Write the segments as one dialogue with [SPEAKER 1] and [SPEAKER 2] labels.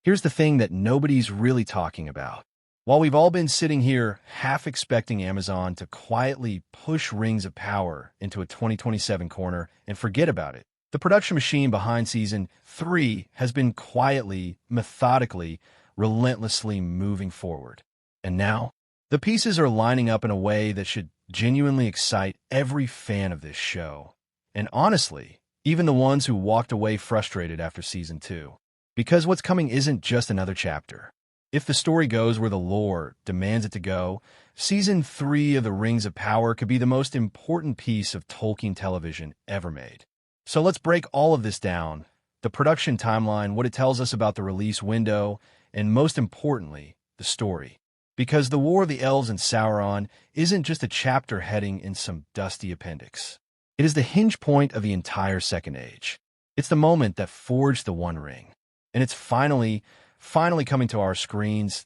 [SPEAKER 1] Here's the thing that nobody's really talking about. While we've all been sitting here half expecting Amazon to quietly push Rings of Power into a 2027 corner and forget about it, the production machine behind Season 3 has been quietly, methodically, relentlessly moving forward. And now, the pieces are lining up in a way that should genuinely excite every fan of this show. And honestly, even the ones who walked away frustrated after Season 2. Because what's coming isn't just another chapter. If the story goes where the lore demands it to go, Season 3 of The Rings of Power could be the most important piece of Tolkien television ever made. So let's break all of this down, the production timeline, what it tells us about the release window, and most importantly, the story. Because the War of the Elves and Sauron isn't just a chapter heading in some dusty appendix. It is the hinge point of the entire Second Age. It's the moment that forged the One Ring. And it's finally coming to our screens.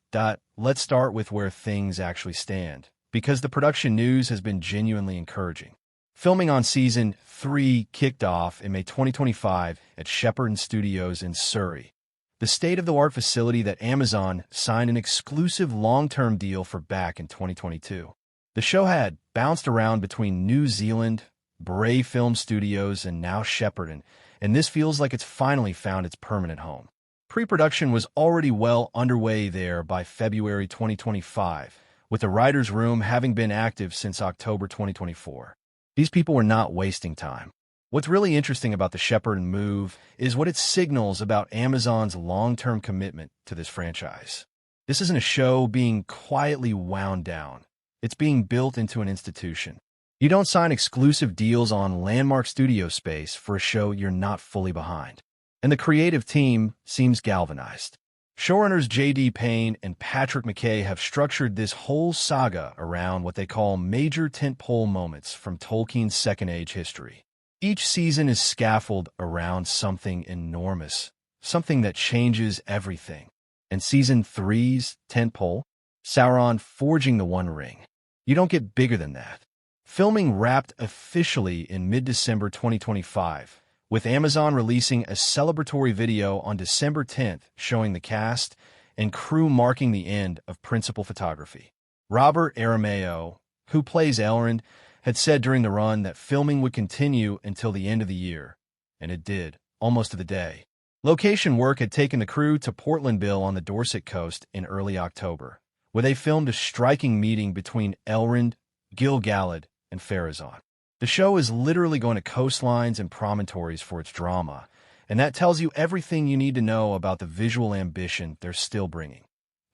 [SPEAKER 1] Let's start with where things actually stand, because the production news has been genuinely encouraging. Filming on Season 3 kicked off in May 2025 at Shepperton Studios in Surrey, the state-of-the-art facility that Amazon signed an exclusive long-term deal for back in 2022. The show had bounced around between New Zealand, Bray Film Studios, and now Shepperton, and this feels like it's finally found its permanent home. Pre-production was already well underway there by February 2025, with the writer's room having been active since October 2024. These people were not wasting time. What's really interesting about the Shepperton move is what it signals about Amazon's long-term commitment to this franchise. This isn't a show being quietly wound down. It's being built into an institution. You don't sign exclusive deals on landmark studio space for a show you're not fully behind. And the creative team seems galvanized. Showrunners J.D. Payne and Patrick McKay have structured this whole saga around what they call major tentpole moments from Tolkien's Second Age history. Each season is scaffolded around something enormous, something that changes everything. And Season 3's tentpole, Sauron forging the One Ring. You don't get bigger than that. Filming wrapped officially in mid-December 2025, with Amazon releasing a celebratory video on December 10th showing the cast and crew marking the end of principal photography. Robert Aramayo, who plays Elrond, had said during the run that filming would continue until the end of the year, and it did, almost to the day. Location work had taken the crew to Portlandville on the Dorset coast in early October, where they filmed a striking meeting between Elrond, Gil-galad, and Pharazôn. The show is literally going to coastlines and promontories for its drama, and that tells you everything you need to know about the visual ambition they're still bringing.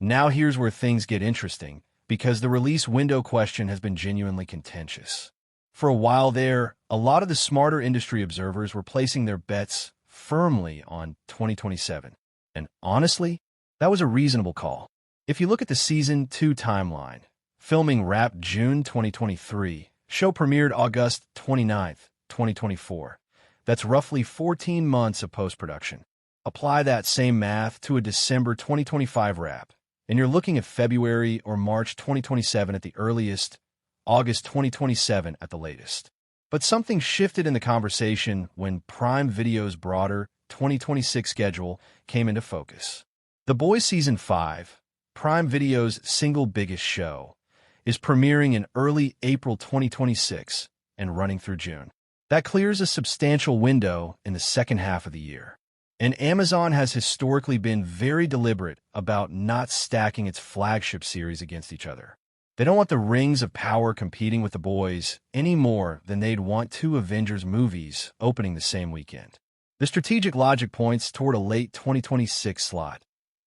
[SPEAKER 1] Now here's where things get interesting, because the release window question has been genuinely contentious. For a while there, a lot of the smarter industry observers were placing their bets firmly on 2027. And honestly, that was a reasonable call. If you look at the Season 2 timeline, filming wrapped June 2023, show premiered August 29th, 2024. That's roughly 14 months of post-production. Apply that same math to a December 2025 wrap, and you're looking at February or March 2027 at the earliest, August 2027 at the latest. But something shifted in the conversation when Prime Video's broader 2026 schedule came into focus. The Boys Season 5, Prime Video's single biggest show, is premiering in early April 2026 and running through June. That clears a substantial window in the second half of the year. And Amazon has historically been very deliberate about not stacking its flagship series against each other. They don't want the Rings of Power competing with The Boys any more than they'd want two Avengers movies opening the same weekend. The strategic logic points toward a late 2026 slot,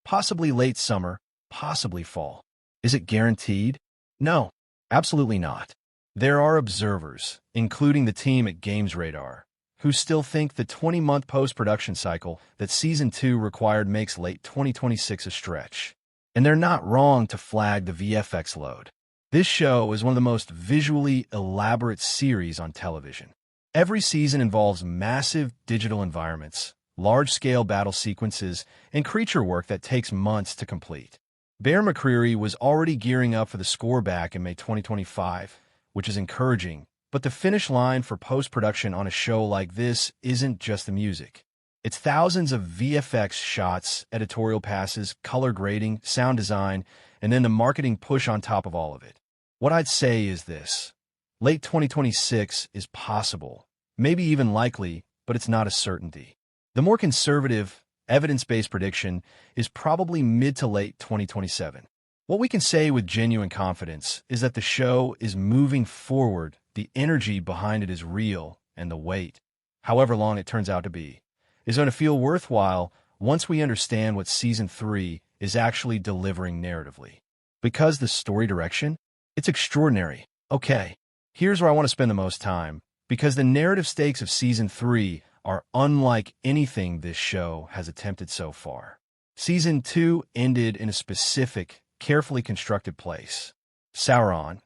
[SPEAKER 1] possibly late summer, possibly fall. Is it guaranteed? No, absolutely not. There are observers, including the team at Games Radar, who still think the 20-month post-production cycle that Season 2 required makes late 2026 a stretch. And they're not wrong to flag the VFX load. This show is one of the most visually elaborate series on television. Every season involves massive digital environments, large-scale battle sequences, and creature work that takes months to complete. Bear McCreary was already gearing up for the score back in May 2025, which is encouraging, but the finish line for post-production on a show like this isn't just the music. It's thousands of VFX shots, editorial passes, color grading, sound design, and then the marketing push on top of all of it. What I'd say is this. Late 2026 is possible, maybe even likely, but it's not a certainty. The more conservative, evidence-based prediction is probably mid to late 2027. What we can say with genuine confidence is that the show is moving forward, the energy behind it is real, and the wait, however long it turns out to be, is going to feel worthwhile once we understand what Season 3 is actually delivering narratively. Because the story direction, it's extraordinary. Okay, here's where I want to spend the most time, because the narrative stakes of Season 3 are unlike anything this show has attempted so far. Season 2 ended in a specific, carefully constructed place. Sauron,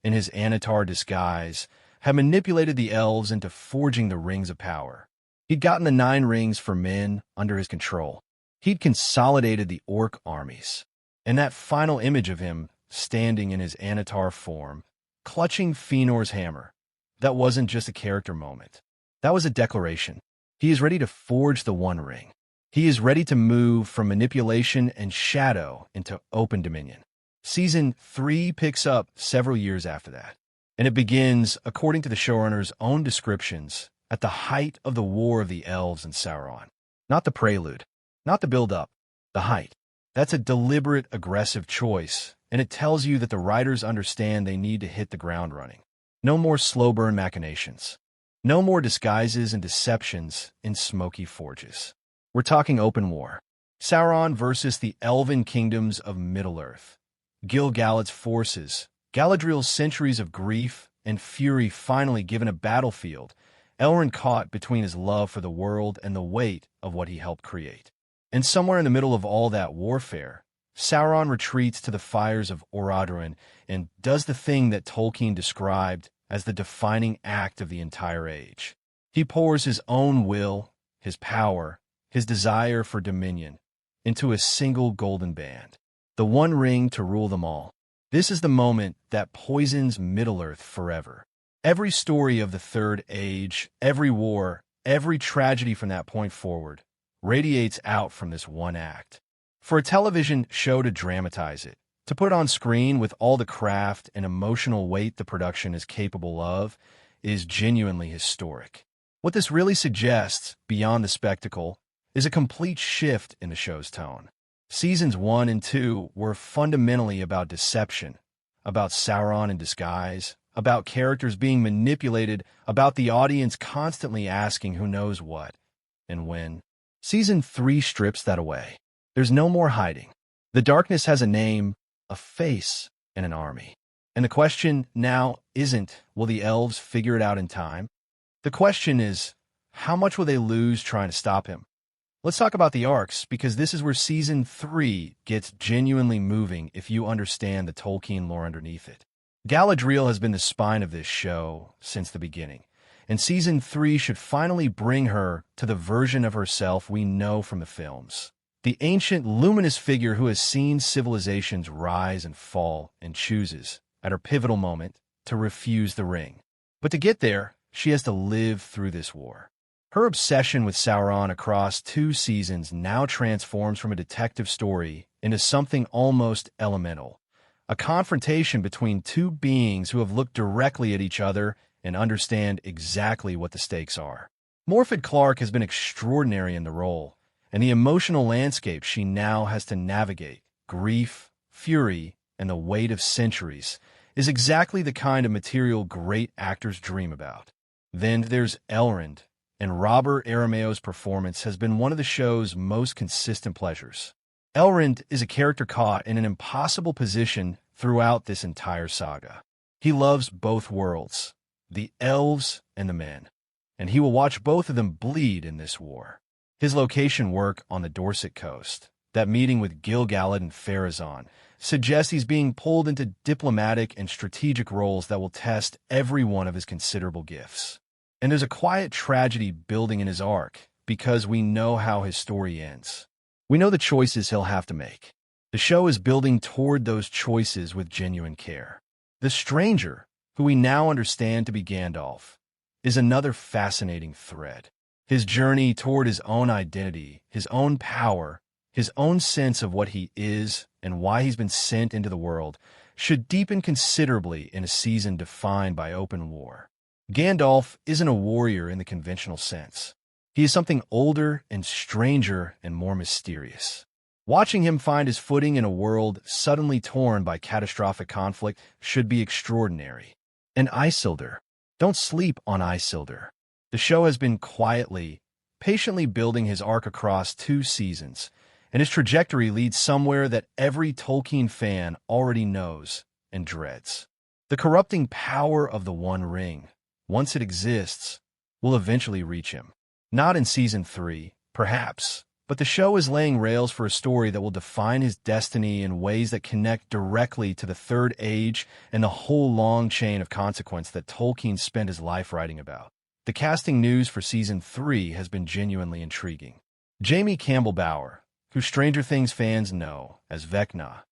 [SPEAKER 1] in his Anatar disguise, had manipulated the elves into forging the Rings of Power. He'd gotten the 9 rings for men under his control. He'd consolidated the orc armies. And that final image of him standing in his Anatar form, clutching Feanor's hammer, that wasn't just a character moment. That was a declaration. He is ready to forge the One Ring. He is ready to move from manipulation and shadow into open dominion. Season 3 picks up several years after that, and it begins, according to the showrunner's own descriptions, at the height of the War of the Elves and Sauron. Not the prelude, not the build-up, the height. That's a deliberate, aggressive choice, and it tells you that the writers understand they need to hit the ground running. No more slow-burn machinations. No more disguises and deceptions in smoky forges. We're talking open war. Sauron versus the elven kingdoms of Middle-earth. Gil-galad's forces, Galadriel's centuries of grief and fury finally given a battlefield, Elrond caught between his love for the world and the weight of what he helped create. And somewhere in the middle of all that warfare, Sauron retreats to the fires of Orodruin and does the thing that Tolkien described as the defining act of the entire age. He pours his own will, his power, his desire for dominion into a single golden band, the One Ring to rule them all. This is the moment that poisons Middle-earth forever. Every story of the Third Age, every war, every tragedy from that point forward, radiates out from this one act. For a television show to dramatize it, to put it on screen with all the craft and emotional weight the production is capable of, is genuinely historic. What this really suggests, beyond the spectacle, is a complete shift in the show's tone. Seasons 1 and 2 were fundamentally about deception, about Sauron in disguise, about characters being manipulated, about the audience constantly asking who knows what and when. Season 3 strips that away. There's no more hiding. The darkness has a name, a face, and an army. And the question now isn't, will the elves figure it out in time? The question is, how much will they lose trying to stop him? Let's talk about the arcs, because this is where Season 3 gets genuinely moving if you understand the Tolkien lore underneath it. Galadriel has been the spine of this show since the beginning, and Season 3 should finally bring her to the version of herself we know from the films. The ancient, luminous figure who has seen civilizations rise and fall and chooses, at her pivotal moment, to refuse the ring. But to get there, she has to live through this war. Her obsession with Sauron across 2 seasons now transforms from a detective story into something almost elemental. A confrontation between 2 beings who have looked directly at each other and understand exactly what the stakes are. Morfydd Clark has been extraordinary in the role, and the emotional landscape she now has to navigate, grief, fury, and the weight of centuries, is exactly the kind of material great actors dream about. Then there's Elrond, and Robert Arameo's performance has been one of the show's most consistent pleasures. Elrond is a character caught in an impossible position throughout this entire saga. He loves both worlds, the elves and the men, and he will watch both of them bleed in this war. His location work on the Dorset coast, that meeting with Gil-galad and Pharazôn, suggests he's being pulled into diplomatic and strategic roles that will test every one of his considerable gifts. And there's a quiet tragedy building in his arc, because we know how his story ends. We know the choices he'll have to make. The show is building toward those choices with genuine care. The stranger, who we now understand to be Gandalf, is another fascinating thread. His journey toward his own identity, his own power, his own sense of what he is and why he's been sent into the world should deepen considerably in a season defined by open war. Gandalf isn't a warrior in the conventional sense. He is something older and stranger and more mysterious. Watching him find his footing in a world suddenly torn by catastrophic conflict should be extraordinary. And Isildur. Don't sleep on Isildur. The show has been quietly, patiently building his arc across 2 seasons, and his trajectory leads somewhere that every Tolkien fan already knows and dreads. The corrupting power of the One Ring, once it exists, will eventually reach him. Not in Season 3, perhaps, but the show is laying rails for a story that will define his destiny in ways that connect directly to the Third Age and the whole long chain of consequence that Tolkien spent his life writing about. The casting news for Season 3 has been genuinely intriguing. Jamie Campbell-Bower, who Stranger Things fans know as Vecna,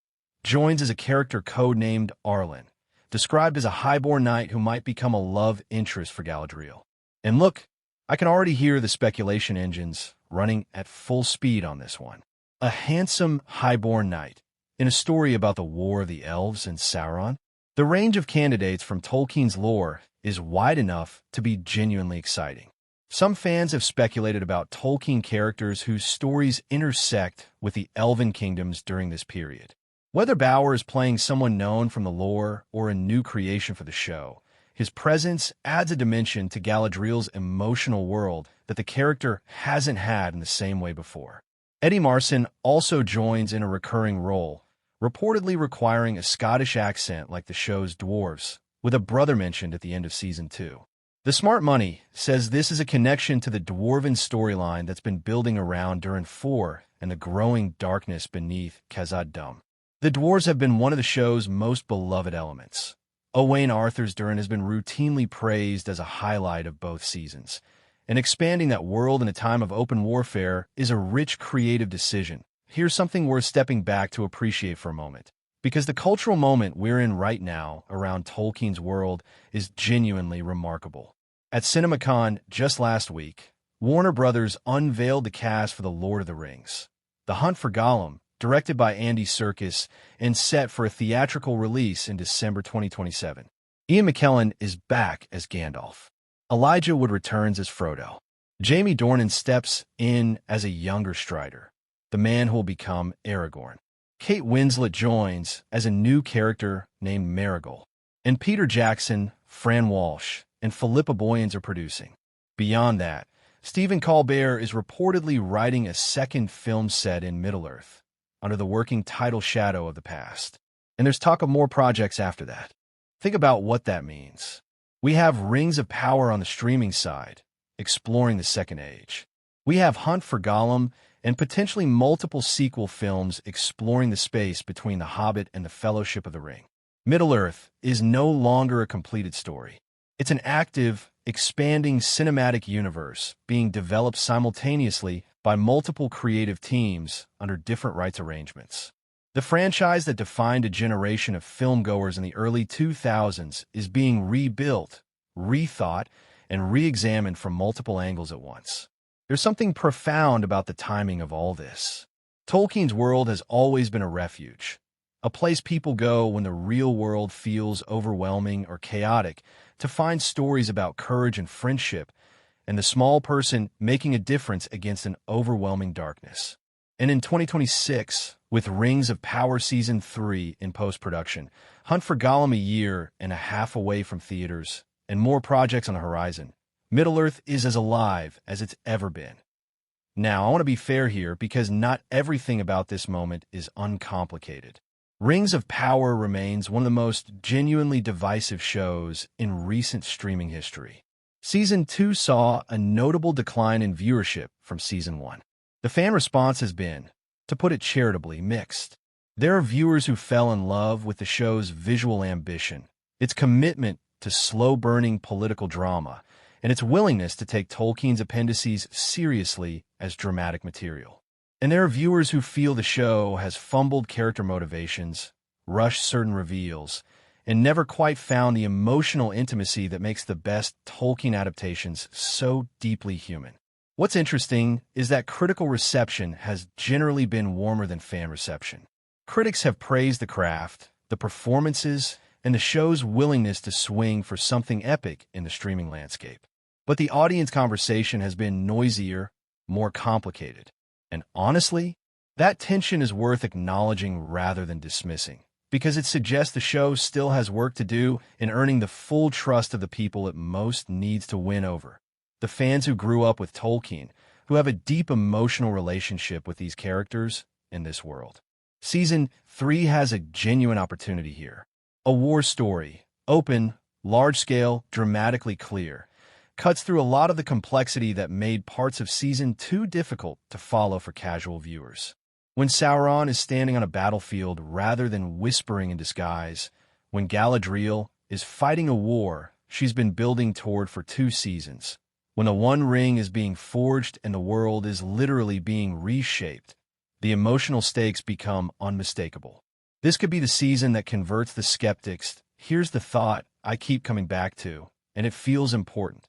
[SPEAKER 1] joins as a character codenamed Arlen, described as a highborn knight who might become a love interest for Galadriel. And look, I can already hear the speculation engines running at full speed on this one. A handsome highborn knight in a story about the War of the Elves and Sauron? The range of candidates from Tolkien's lore is wide enough to be genuinely exciting. Some fans have speculated about Tolkien characters whose stories intersect with the Elven kingdoms during this period. Whether Bauer is playing someone known from the lore or a new creation for the show, his presence adds a dimension to Galadriel's emotional world that the character hasn't had in the same way before. Eddie Marsan also joins in a recurring role, reportedly requiring a Scottish accent like the show's dwarves, with a brother mentioned at the end of Season 2. The Smart Money says this is a connection to the dwarven storyline that's been building around Durin 4 and the growing darkness beneath Khazad-dûm. The dwarves have been one of the show's most beloved elements. Owain Arthur's Durin has been routinely praised as a highlight of both seasons, and expanding that world in a time of open warfare is a rich creative decision. Here's something worth stepping back to appreciate for a moment. Because the cultural moment we're in right now around Tolkien's world is genuinely remarkable. At CinemaCon just last week, Warner Brothers unveiled the cast for The Lord of the Rings. The Hunt for Gollum, directed by Andy Serkis and set for a theatrical release in December 2027. Ian McKellen is back as Gandalf. Elijah Wood returns as Frodo. Jamie Dornan steps in as a younger Strider, the man who will become Aragorn. Kate Winslet joins as a new character named Marigold. And Peter Jackson, Fran Walsh, and Philippa Boyens are producing. Beyond that, Stephen Colbert is reportedly writing a second film set in Middle-earth, under the working title Shadow of the Past. And there's talk of more projects after that. Think about what that means. We have Rings of Power on the streaming side, exploring the Second Age. We have Hunt for Gollum, and potentially multiple sequel films exploring the space between The Hobbit and The Fellowship of the Ring. Middle-earth is no longer a completed story. It's an active, expanding cinematic universe being developed simultaneously by multiple creative teams under different rights arrangements. The franchise that defined a generation of filmgoers in the early 2000s is being rebuilt, rethought, and re-examined from multiple angles at once. There's something profound about the timing of all this. Tolkien's world has always been a refuge, a place people go when the real world feels overwhelming or chaotic to find stories about courage and friendship and the small person making a difference against an overwhelming darkness. And in 2026, with Rings of Power Season 3 in post-production, Hunt for Gollum a year and a half away from theaters, and more projects on the horizon, Middle-earth is as alive as it's ever been. Now, I want to be fair here because not everything about this moment is uncomplicated. Rings of Power remains one of the most genuinely divisive shows in recent streaming history. Season 2 saw a notable decline in viewership from Season 1. The fan response has been, to put it charitably, mixed. There are viewers who fell in love with the show's visual ambition, its commitment to slow-burning political drama, and its willingness to take Tolkien's appendices seriously as dramatic material. And there are viewers who feel the show has fumbled character motivations, rushed certain reveals, and never quite found the emotional intimacy that makes the best Tolkien adaptations so deeply human. What's interesting is that critical reception has generally been warmer than fan reception. Critics have praised the craft, the performances, and the show's willingness to swing for something epic in the streaming landscape. But the audience conversation has been noisier, more complicated. And honestly, that tension is worth acknowledging rather than dismissing, because it suggests the show still has work to do in earning the full trust of the people it most needs to win over. The fans who grew up with Tolkien, who have a deep emotional relationship with these characters in this world. Season 3 has a genuine opportunity here. A war story, open, large-scale, dramatically clear, cuts through a lot of the complexity that made parts of Season 2 difficult to follow for casual viewers. When Sauron is standing on a battlefield rather than whispering in disguise, when Galadriel is fighting a war she's been building toward for 2 seasons, when the One Ring is being forged and the world is literally being reshaped, the emotional stakes become unmistakable. This could be the season that converts the skeptics. Here's the thought I keep coming back to, and it feels important.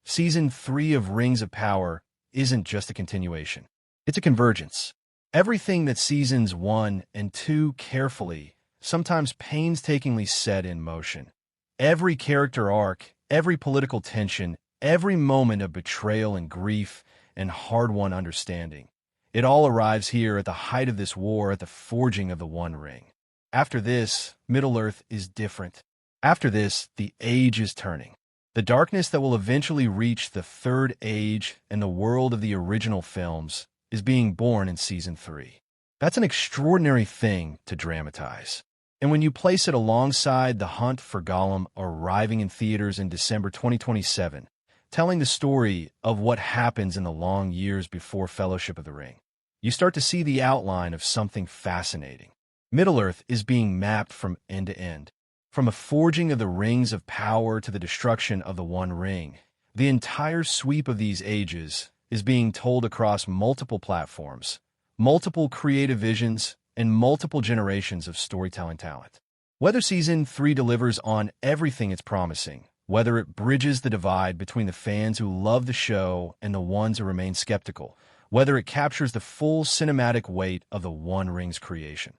[SPEAKER 1] Season 3 of Rings of Power isn't just a continuation. It's a convergence. Everything that Seasons 1 and 2 carefully, sometimes painstakingly set in motion. Every character arc, every political tension, every moment of betrayal and grief and hard-won understanding. It all arrives here at the height of this war, at the forging of the One Ring. After this, Middle-earth is different. After this, the age is turning. The darkness that will eventually reach the Third Age and the world of the original films is being born in Season 3. That's an extraordinary thing to dramatize. And when you place it alongside The Hunt for Gollum arriving in theaters in December 2027, telling the story of what happens in the long years before Fellowship of the Ring, you start to see the outline of something fascinating. Middle-earth is being mapped from end to end. From the forging of the Rings of Power to the destruction of the One Ring, the entire sweep of these ages is being told across multiple platforms, multiple creative visions, and multiple generations of storytelling talent. Whether Season 3 delivers on everything it's promising, whether it bridges the divide between the fans who love the show and the ones who remain skeptical, whether it captures the full cinematic weight of the One Ring's creation.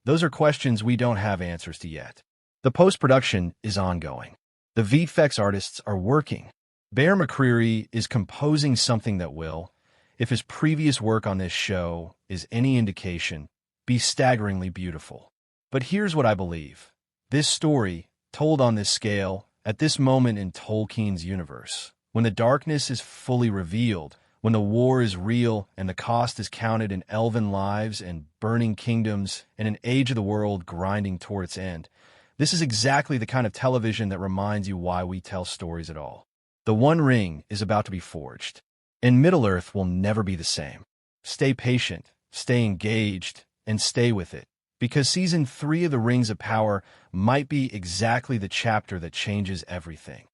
[SPEAKER 1] Those are questions we don't have answers to yet. The post-production is ongoing. The VFX artists are working. Bear McCreary is composing something that will, if his previous work on this show is any indication, be staggeringly beautiful. But here's what I believe. This story, told on this scale, at this moment in Tolkien's universe, when the darkness is fully revealed, when the war is real and the cost is counted in elven lives and burning kingdoms and an age of the world grinding toward its end, this is exactly the kind of television that reminds you why we tell stories at all. The One Ring is about to be forged, and Middle-earth will never be the same. Stay patient, stay engaged, and stay with it, because Season 3 of the Rings of Power might be exactly the chapter that changes everything.